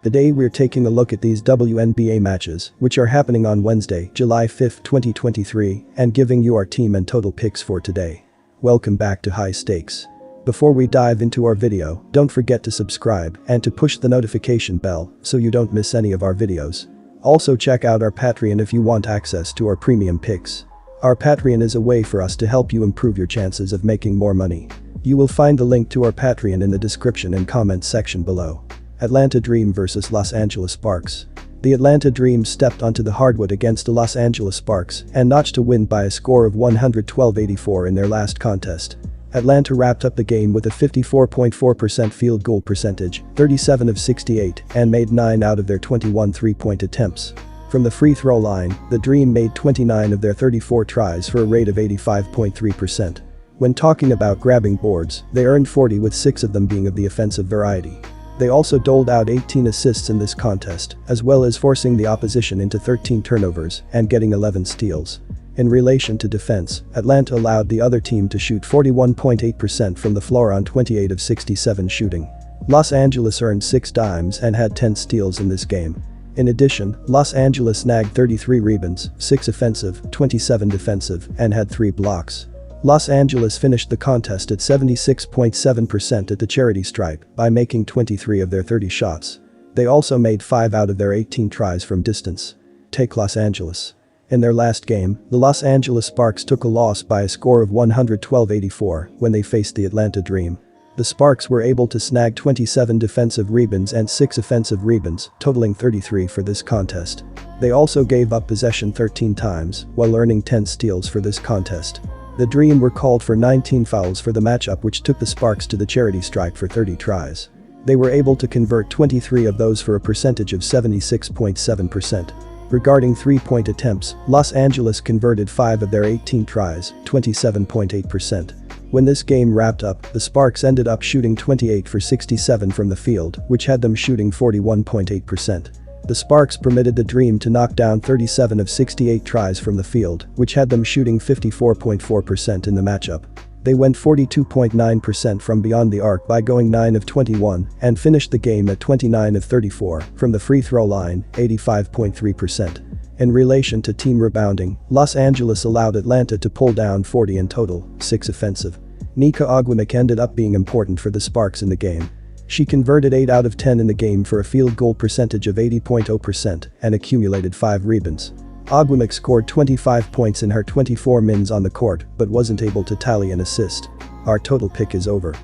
Today we're taking a look at these WNBA matches, which are happening on Wednesday, July 5, 2023, and giving you our team and total picks for today. Welcome back to High Stakes. Before we dive into our video, don't forget to subscribe and to push the notification bell so you don't miss any of our videos. Also check out our Patreon if you want access to our premium picks. Our Patreon is a way for us to help you improve your chances of making more money. You will find the link to our Patreon in the description and comments section below. Atlanta Dream vs Los Angeles Sparks. The Atlanta Dream stepped onto the hardwood against the Los Angeles Sparks and notched a win by a score of 112-84 in their last contest. Atlanta wrapped up the game with a 54.4% field goal percentage, 37 of 68, and made 9 out of their 21 three-point attempts. From the free throw line, the Dream made 29 of their 34 tries for a rate of 85.3%. When talking about grabbing boards, they earned 40 with 6 of them being of the offensive variety. They also doled out 18 assists in this contest, as well as forcing the opposition into 13 turnovers and getting 11 steals. In relation to defense, Atlanta allowed the other team to shoot 41.8% from the floor on 28 of 67 shooting. Los Angeles earned 6 dimes and had 10 steals in this game. In addition, Los Angeles snagged 33 rebounds, 6 offensive, 27 defensive, and had 3 blocks. Los Angeles finished the contest at 76.7% at the charity stripe by making 23 of their 30 shots. They also made 5 out of their 18 tries from distance. Take Los Angeles. In their last game, the Los Angeles Sparks took a loss by a score of 112-84 when they faced the Atlanta Dream. The Sparks were able to snag 27 defensive rebounds and 6 offensive rebounds, totaling 33 for this contest. They also gave up possession 13 times, while earning 10 steals for this contest. The Dream were called for 19 fouls for the matchup, which took the Sparks to the charity stripe for 30 tries. They were able to convert 23 of those for a percentage of 76.7%. Regarding three-point attempts, Los Angeles converted 5 of their 18 tries, 27.8%. When this game wrapped up, the Sparks ended up shooting 28 for 67 from the field, which had them shooting 41.8%. The Sparks permitted the Dream to knock down 37 of 68 tries from the field, which had them shooting 54.4% in the matchup. They went 42.9% from beyond the arc by going 9 of 21 and finished the game at 29 of 34 from the free throw line, 85.3%. In relation to team rebounding, Los Angeles allowed Atlanta to pull down 40 in total, 6 offensive. Nika Ogwumike ended up being important for the Sparks in the game. She converted 8 out of 10 in the game for a field goal percentage of 80.0% and accumulated 5 rebounds. Ogwumike scored 25 points in her 24 minutes on the court but wasn't able to tally an assist. Our total pick is over.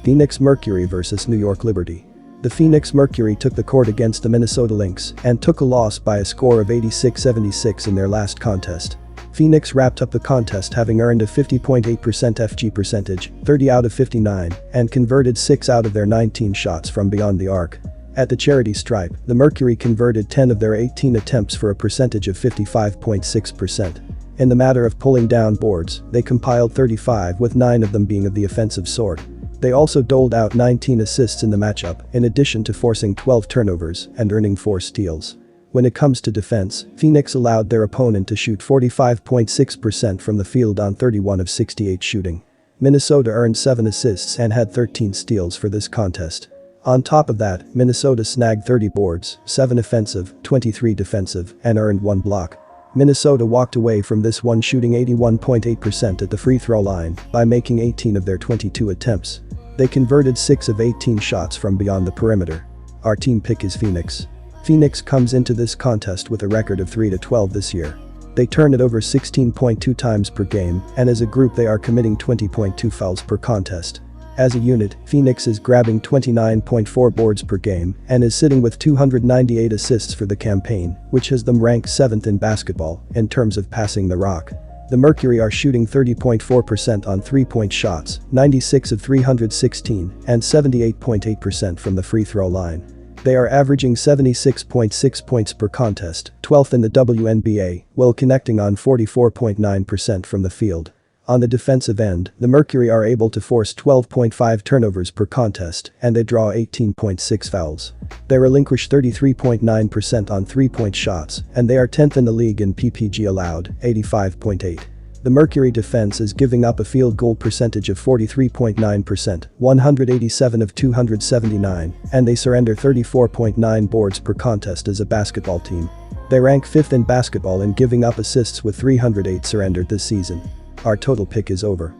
Phoenix Mercury vs New York Liberty. The Phoenix Mercury took the court against the Minnesota Lynx and took a loss by a score of 86-76 in their last contest. Phoenix wrapped up the contest having earned a 50.8% FG percentage, 30 out of 59, and converted 6 out of their 19 shots from beyond the arc. At the charity stripe, the Mercury converted 10 of their 18 attempts for a percentage of 55.6%. In the matter of pulling down boards, they compiled 35 with 9 of them being of the offensive sort. They also doled out 19 assists in the matchup, in addition to forcing 12 turnovers and earning 4 steals. When it comes to defense, Phoenix allowed their opponent to shoot 45.6% from the field on 31 of 68 shooting. Minnesota earned 7 assists and had 13 steals for this contest. On top of that, Minnesota snagged 30 boards, 7 offensive, 23 defensive, and earned 1 block. Minnesota walked away from this one shooting 81.8% at the free throw line by making 18 of their 22 attempts. They converted 6 of 18 shots from beyond the perimeter. Our team pick is Phoenix. Phoenix comes into this contest with a record of 3-12 this year. They turn it over 16.2 times per game, and as a group they are committing 20.2 fouls per contest. As a unit, Phoenix is grabbing 29.4 boards per game and is sitting with 298 assists for the campaign, which has them ranked 7th in basketball in terms of passing the rock. The Mercury are shooting 30.4% on three-point shots, 96 of 316, and 78.8% from the free throw line. They are averaging 76.6 points per contest, 12th in the WNBA, while connecting on 44.9% from the field. On the defensive end, the Mercury are able to force 12.5 turnovers per contest, and they draw 18.6 fouls. They relinquish 33.9% on three-point shots, and they are 10th in the league in PPG allowed, 85.8. The Mercury defense is giving up a field goal percentage of 43.9%, 187 of 279, and they surrender 34.9 boards per contest as a basketball team. They rank 5th in basketball in giving up assists with 308 surrendered this season. Our total pick is over.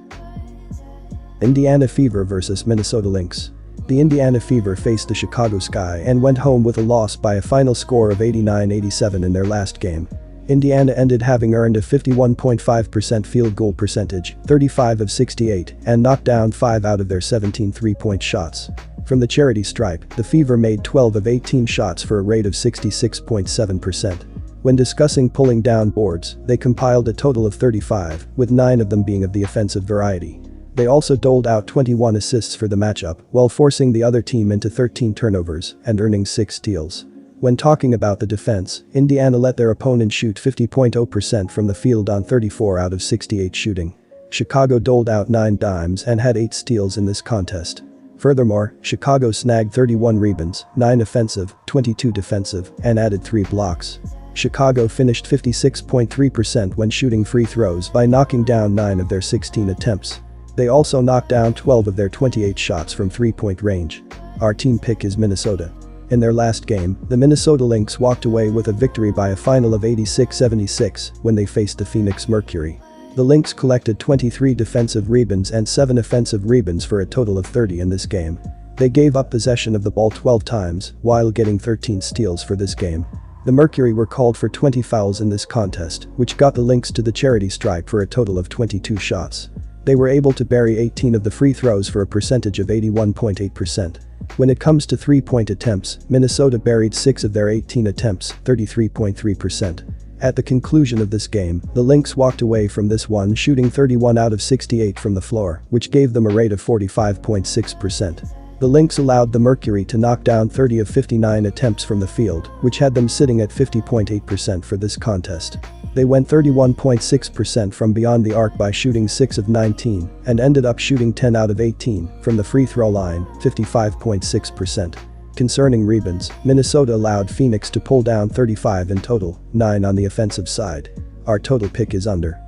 Indiana Fever vs Minnesota Lynx. The Indiana Fever faced the Chicago Sky and went home with a loss by a final score of 89-87 in their last game. Indiana ended having earned a 51.5% field goal percentage, 35 of 68, and knocked down 5 out of their 17 three-point shots. From the charity stripe, the Fever made 12 of 18 shots for a rate of 66.7%. When discussing pulling down boards, they compiled a total of 35, with 9 of them being of the offensive variety. They also doled out 21 assists for the matchup, while forcing the other team into 13 turnovers and earning 6 steals. When talking about the defense, Indiana let their opponent shoot 50.0% from the field on 34 out of 68 shooting. Chicago doled out 9 dimes and had 8 steals in this contest. Furthermore, Chicago snagged 31 rebounds, 9 offensive, 22 defensive, and added 3 blocks. Chicago finished 56.3% when shooting free throws by knocking down 9 of their 16 attempts. They also knocked down 12 of their 28 shots from three-point range. Our team pick is Minnesota. In their last game, the Minnesota Lynx walked away with a victory by a final of 86-76 when they faced the Phoenix Mercury. The Lynx collected 23 defensive rebounds and 7 offensive rebounds for a total of 30 in this game. They gave up possession of the ball 12 times, while getting 13 steals for this game. The Mercury were called for 20 fouls in this contest, which got the Lynx to the charity stripe for a total of 22 shots. They were able to bury 18 of the free throws for a percentage of 81.8%. When it comes to three-point attempts, Minnesota buried 6 of their 18 attempts, 33.3%. At the conclusion of this game, the Lynx walked away from this one shooting 31 out of 68 from the floor, which gave them a rate of 45.6%. The Lynx allowed the Mercury to knock down 30 of 59 attempts from the field, which had them sitting at 50.8% for this contest. They went 31.6% from beyond the arc by shooting 6 of 19 and ended up shooting 10 out of 18 from the free throw line, 55.6%. Concerning rebounds, Minnesota allowed Phoenix to pull down 35 in total, 9 on the offensive side. Our total pick is under.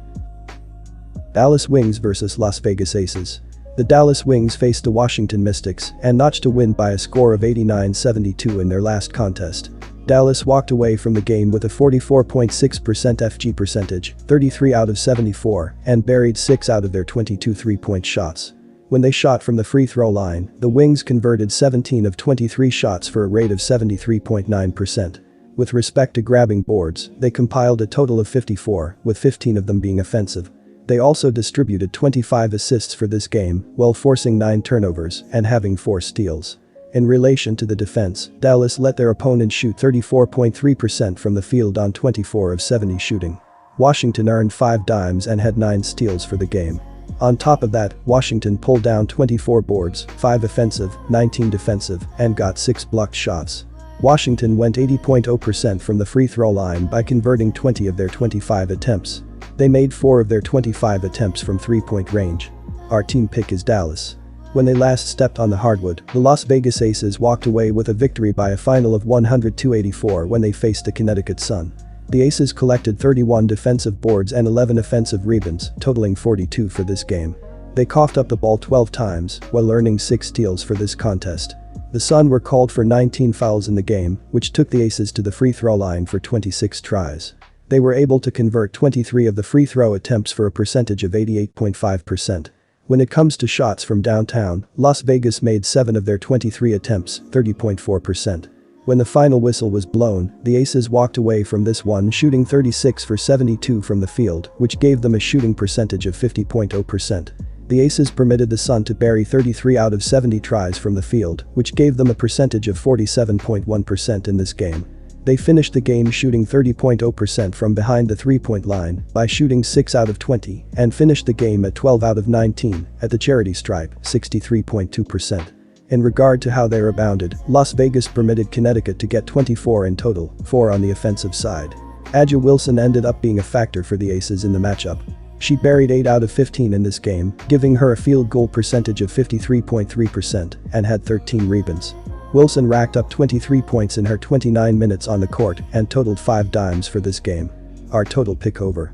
Dallas Wings vs Las Vegas Aces. The Dallas Wings faced the Washington Mystics and notched a win by a score of 89-72 in their last contest. Dallas walked away from the game with a 44.6% FG percentage, 33 out of 74, and buried 6 out of their 22 three-point shots. When they shot from the free throw line, the Wings converted 17 of 23 shots for a rate of 73.9%. With respect to grabbing boards, they compiled a total of 54, with 15 of them being offensive. They also distributed 25 assists for this game, while forcing 9 turnovers and having 4 steals. In relation to the defense, Dallas let their opponent shoot 34.3% from the field on 24 of 70 shooting. Washington earned 5 dimes and had 9 steals for the game. On top of that, Washington pulled down 24 boards, 5 offensive, 19 defensive, and got 6 blocked shots. Washington went 80.0% from the free throw line by converting 20 of their 25 attempts. They made 4 of their 25 attempts from three-point range. Our team pick is Dallas. When they last stepped on the hardwood, the Las Vegas Aces walked away with a victory by a final of 102-84 when they faced the Connecticut Sun. The Aces collected 31 defensive boards and 11 offensive rebounds, totaling 42 for this game. They coughed up the ball 12 times, while earning 6 steals for this contest. The Sun were called for 19 fouls in the game, which took the Aces to the free throw line for 26 tries. They were able to convert 23 of the free throw attempts for a percentage of 88.5%. When it comes to shots from downtown, Las Vegas made 7 of their 23 attempts, 30.4%. When the final whistle was blown, the Aces walked away from this one shooting 36 for 72 from the field, which gave them a shooting percentage of 50.0%. The Aces permitted the Sun to bury 33 out of 70 tries from the field, which gave them a percentage of 47.1% in this game. They finished the game shooting 30.0% from behind the three-point line by shooting 6 out of 20 and finished the game at 12 out of 19 at the charity stripe, 63.2%. In regard to how they rebounded, Las Vegas permitted Connecticut to get 24 in total, 4 on the offensive side. A'ja Wilson ended up being a factor for the Aces in the matchup. She buried 8 out of 15 in this game, giving her a field goal percentage of 53.3% and had 13 rebounds. Wilson racked up 23 points in her 29 minutes on the court and totaled 5 dimes for this game. Our total pick over.